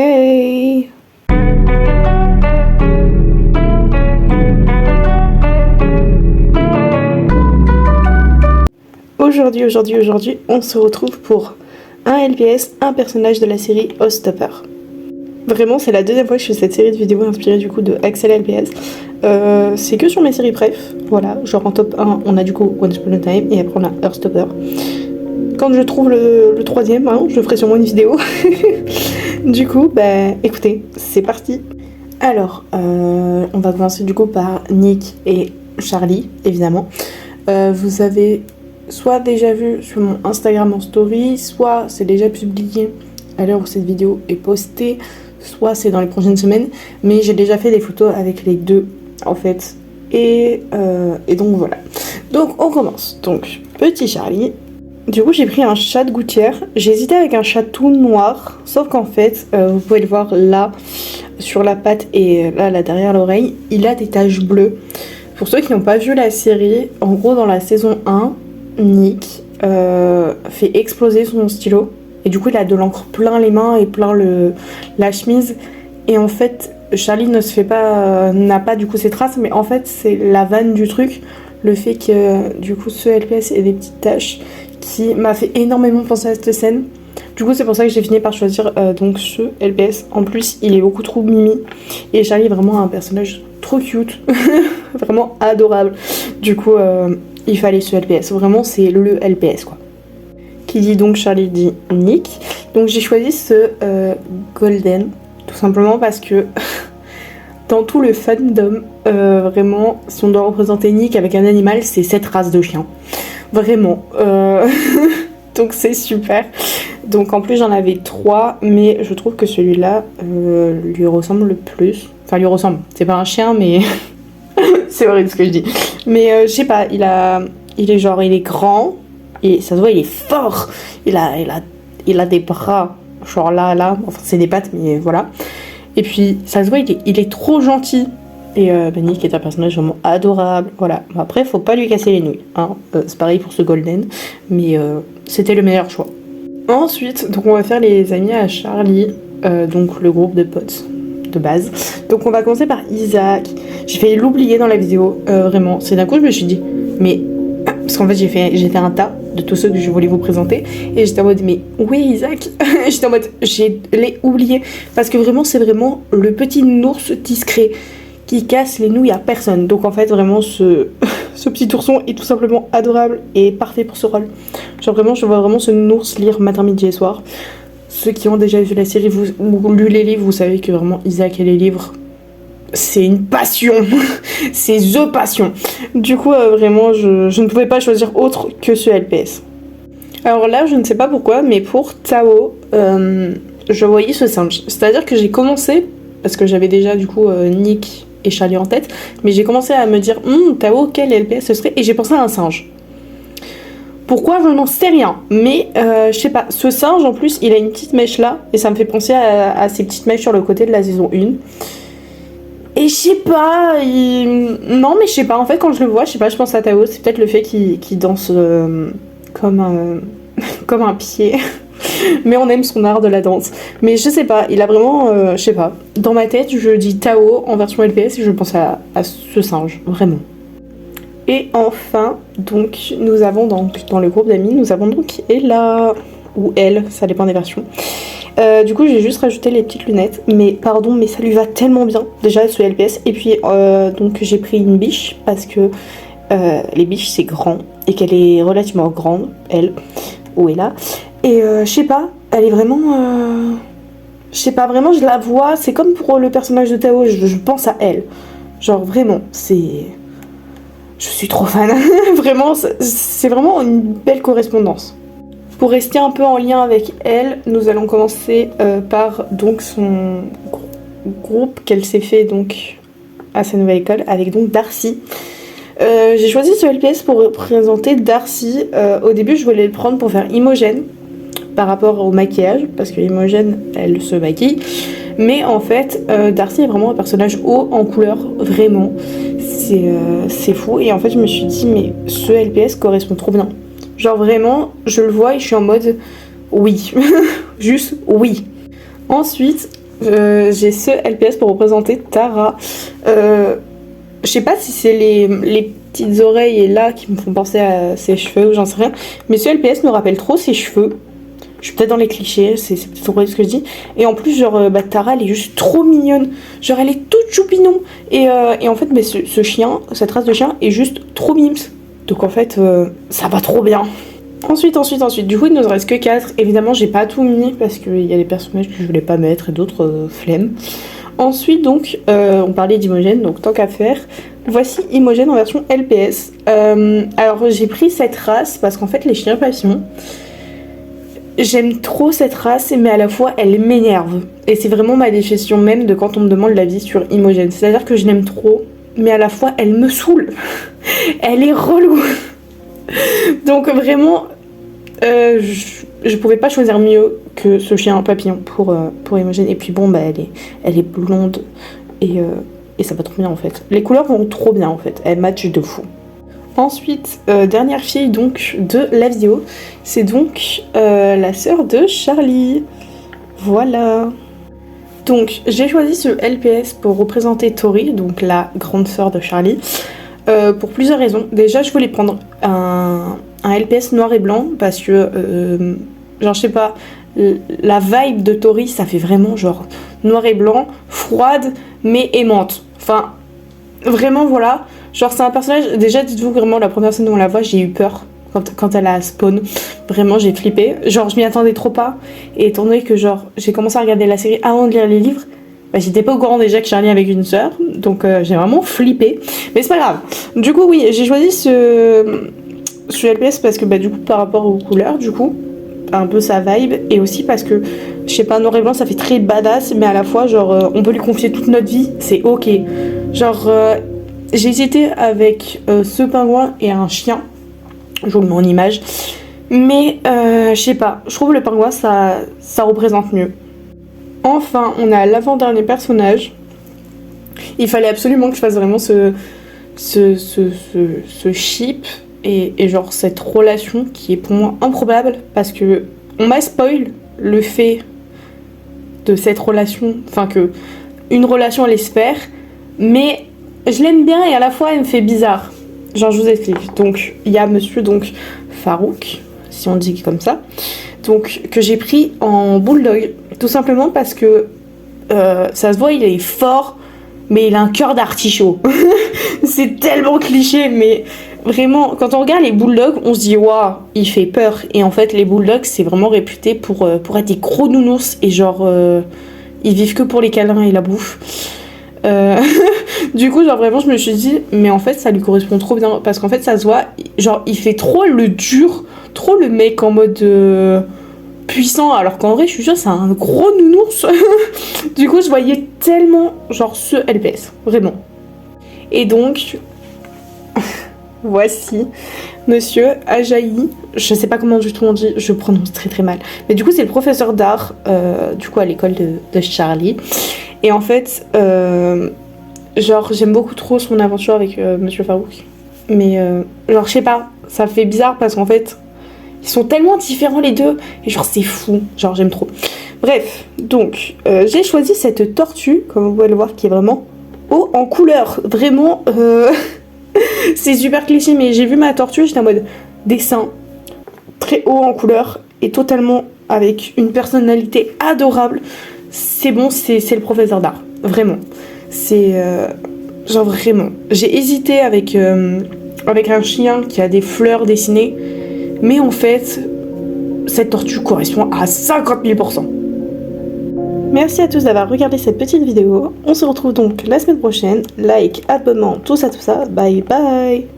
Hey! Aujourd'hui, on se retrouve pour un LPS, un personnage de la série Ghoststopper. Vraiment, c'est la deuxième fois que je fais cette série de vidéos inspirée du coup de Axel LPS. C'est que sur mes séries préf, voilà. Genre en top 1, on a du coup Once Upon a Time et après on a Ghoststopper. Quand je trouve le troisième, hein, je ferai sûrement une vidéo. Du coup, bah écoutez, c'est parti. Alors, on va commencer du coup par Nick et Charlie, évidemment. Vous avez soit déjà vu sur mon Instagram en story, soit c'est déjà publié à l'heure où cette vidéo est postée, soit c'est dans les prochaines semaines, mais j'ai déjà fait des photos avec les deux en fait. Et donc voilà. Donc on commence. Donc, petit Charlie. Du coup, j'ai pris un chat de gouttière. J'ai hésité avec un chat tout noir, sauf qu'en fait, vous pouvez le voir là, sur la patte et là derrière l'oreille, il a des taches bleues. Pour ceux qui n'ont pas vu la série, en gros, dans la saison 1, Nick fait exploser son stylo. Et du coup, il a de l'encre plein les mains et plein la chemise. Et en fait, Charlie n'a pas du coup ses traces, mais en fait, c'est la vanne du truc. Le fait que du coup, ce LPS ait des petites taches qui m'a fait énormément penser à cette scène. Du coup, c'est pour ça que j'ai fini par choisir donc ce LPS. En plus, il est beaucoup trop mimi. Et Charlie est vraiment un personnage trop cute. Vraiment adorable. Du coup, il fallait ce LPS. Vraiment, c'est le LPS, quoi. Qui dit donc Charlie dit Nick. Donc, j'ai choisi ce Golden. Tout simplement parce que dans tout le fandom, vraiment, si on doit représenter Nick avec un animal, c'est cette race de chien. Vraiment. Donc c'est super. Donc en plus j'en avais 3, mais je trouve que celui-là lui ressemble le plus. Enfin lui ressemble. C'est pas un chien, mais c'est horrible ce que je dis. Mais je sais pas, il est grand et ça se voit il est fort. Il a des bras genre là. Enfin c'est des pattes, mais voilà. Et puis ça se voit il est trop gentil. Et Nick est un personnage vraiment adorable. Voilà. Bon, après, faut pas lui casser les nouilles. Hein. C'est pareil pour ce Golden. Mais c'était le meilleur choix. Ensuite, donc on va faire les amis à Charlie. Donc le groupe de potes de base. Donc on va commencer par Isaac. J'ai failli l'oublier dans la vidéo. Vraiment. C'est d'un coup, je me suis dit. Mais. Parce qu'en fait, j'ai fait un tas de tous ceux que je voulais vous présenter. Et j'étais en mode, mais où est Isaac? J'étais en mode, je l'ai oublié. Parce que vraiment, c'est vraiment le petit ours discret qui casse les nouilles à personne. Donc en fait vraiment ce petit ourson est tout simplement adorable et parfait pour ce rôle. Genre vraiment je vois vraiment ce ours lire matin, midi et soir. Ceux qui ont déjà vu la série ou lu les livres, vous savez que vraiment Isaac et les livres c'est une passion. C'est the passion. Du coup vraiment je ne pouvais pas choisir autre que ce LPS. Alors là je ne sais pas pourquoi, mais pour Tao je voyais ce singe. C'est à dire que j'ai commencé, parce que j'avais déjà du coup Nick et Charlie en tête, mais j'ai commencé à me dire Tao, quel LPS ce serait, et j'ai pensé à un singe. Pourquoi, je n'en sais rien, mais je sais pas, ce singe en plus il a une petite mèche là et ça me fait penser à ces petites mèches sur le côté de la saison 1 et je sais pas, non mais je sais pas, en fait quand je le vois, je sais pas, je pense à Tao, c'est peut-être le fait qu'il danse comme un pied. Mais on aime son art de la danse. Mais je sais pas, il a vraiment, je sais pas. Dans ma tête, je dis Tao en version LPS et je pense à ce singe, vraiment. Et enfin, donc, nous avons dans le groupe d'amis, nous avons donc Ella, ou elle, ça dépend des versions. Du coup, j'ai juste rajouté les petites lunettes, mais pardon, mais ça lui va tellement bien, déjà ce LPS. Et puis, donc, j'ai pris une biche, parce que les biches, c'est grand, et qu'elle est relativement grande, elle, ou Ella. Et je sais pas, elle est vraiment... je sais pas, vraiment je la vois, c'est comme pour le personnage de Tao, je pense à elle. Genre vraiment, c'est... Je suis trop fan. Vraiment, c'est vraiment une belle correspondance. Pour rester un peu en lien avec elle, nous allons commencer par donc son groupe qu'elle s'est fait donc à sa nouvelle école avec donc Darcy. J'ai choisi ce LPS pour représenter Darcy. Au début, je voulais le prendre pour faire Imogen par rapport au maquillage, parce que Imogen, elle se maquille. Mais en fait, Darcy est vraiment un personnage haut en couleur, vraiment. C'est fou. Et en fait, je me suis dit, mais ce LPS correspond trop bien. Genre vraiment, je le vois et je suis en mode, oui. Juste oui. Ensuite, j'ai ce LPS pour représenter Tara. Je sais pas si c'est les petites oreilles et là qui me font penser à ses cheveux ou j'en sais rien, mais ce LPS me rappelle trop ses cheveux. Je suis peut-être dans les clichés, c'est peut-être vrai ce que je dis. Et en plus, genre, Tara, elle est juste trop mignonne. Genre, elle est toute choupinon. Et en fait, mais ce chien, cette race de chien est juste trop mimes. Donc en fait, ça va trop bien. Ensuite, du coup, il ne nous reste que 4. Évidemment, j'ai pas tout mis parce qu'il y a des personnages que je voulais pas mettre et d'autres flemme. Ensuite, donc, on parlait d'Imogen, donc tant qu'à faire, voici Imogen en version LPS. Alors, j'ai pris cette race parce qu'en fait, les chiens papillons, j'aime trop cette race, mais à la fois, elle m'énerve. Et c'est vraiment ma définition même de quand on me demande l'avis sur Imogen. C'est-à-dire que je l'aime trop, mais à la fois, elle me saoule. Elle est relou. Donc vraiment, je pouvais pas choisir mieux que ce chien papillon pour Imogen. Et puis bon, bah elle est blonde et ça va trop bien en fait. Les couleurs vont trop bien en fait, elles matchent de fou. Ensuite, dernière fille donc de la vidéo, c'est donc la sœur de Charlie. Voilà. Donc j'ai choisi ce LPS pour représenter Tori, donc la grande sœur de Charlie. Pour plusieurs raisons. Déjà, je voulais prendre un LPS noir et blanc parce que, genre, je sais pas, la vibe de Tori, ça fait vraiment genre noir et blanc, froide, mais aimante. Enfin, vraiment, voilà. Genre, c'est un personnage. Déjà, dites-vous vraiment, la première scène où on la voit, j'ai eu peur quand elle a spawn. Vraiment, j'ai flippé. Genre, je m'y attendais trop pas. Et étant donné que, genre, j'ai commencé à regarder la série avant de lire les livres. Bah, j'étais pas au courant déjà que Charlie avait une sœur, donc j'ai vraiment flippé. Mais c'est pas grave. Du coup, oui, j'ai choisi ce LPS parce que, bah, du coup, par rapport aux couleurs, du coup, un peu sa vibe, et aussi parce que, je sais pas, noir et blanc, ça fait très badass, mais à la fois, genre, on peut lui confier toute notre vie, c'est ok. Genre, j'ai hésité avec ce pingouin et un chien, je vous le mets en image, mais je sais pas, je trouve le pingouin, ça représente mieux. Enfin, on a l'avant-dernier personnage. Il fallait absolument que je fasse vraiment ce ship et genre cette relation qui est pour moi improbable parce que on m'a spoil le fait de cette relation, enfin que une relation elle espère, mais je l'aime bien et à la fois elle me fait bizarre. Genre je vous explique. Donc il y a monsieur donc Farouk, si on dit comme ça, donc que j'ai pris en bulldog. Tout simplement parce que ça se voit, il est fort, mais il a un cœur d'artichaut. C'est tellement cliché, mais vraiment, quand on regarde les bulldogs, on se dit waouh, il fait peur. Et en fait, les bulldogs, c'est vraiment réputé pour être des gros nounours et genre, ils vivent que pour les câlins et la bouffe. Du coup, genre vraiment, je me suis dit, mais en fait, ça lui correspond trop bien parce qu'en fait, ça se voit, genre, il fait trop le dur, trop le mec en mode. Puissant, alors qu'en vrai je suis sûre c'est un gros nounours. Du coup je voyais tellement genre ce LPS, vraiment. Et donc voici monsieur Ajayi, je sais pas comment du tout on dit, je prononce très très mal, mais du coup c'est le professeur d'art du coup à l'école de Charlie. Et en fait genre j'aime beaucoup trop son aventure avec monsieur Farouk, mais genre je sais pas, ça fait bizarre parce qu'en fait ils sont tellement différents les deux, et genre c'est fou, genre j'aime trop. Bref, donc j'ai choisi cette tortue, comme vous pouvez le voir, qui est vraiment haut en couleur. Vraiment, c'est super cliché, mais j'ai vu ma tortue, j'étais en mode dessin, très haut en couleur, et totalement avec une personnalité adorable. C'est bon, c'est le professeur d'art, vraiment. C'est genre vraiment. J'ai hésité avec un chien qui a des fleurs dessinées. Mais en fait, cette tortue correspond à 50 000%. Merci à tous d'avoir regardé cette petite vidéo. On se retrouve donc la semaine prochaine. Like, abonnement, tout ça. Bye bye.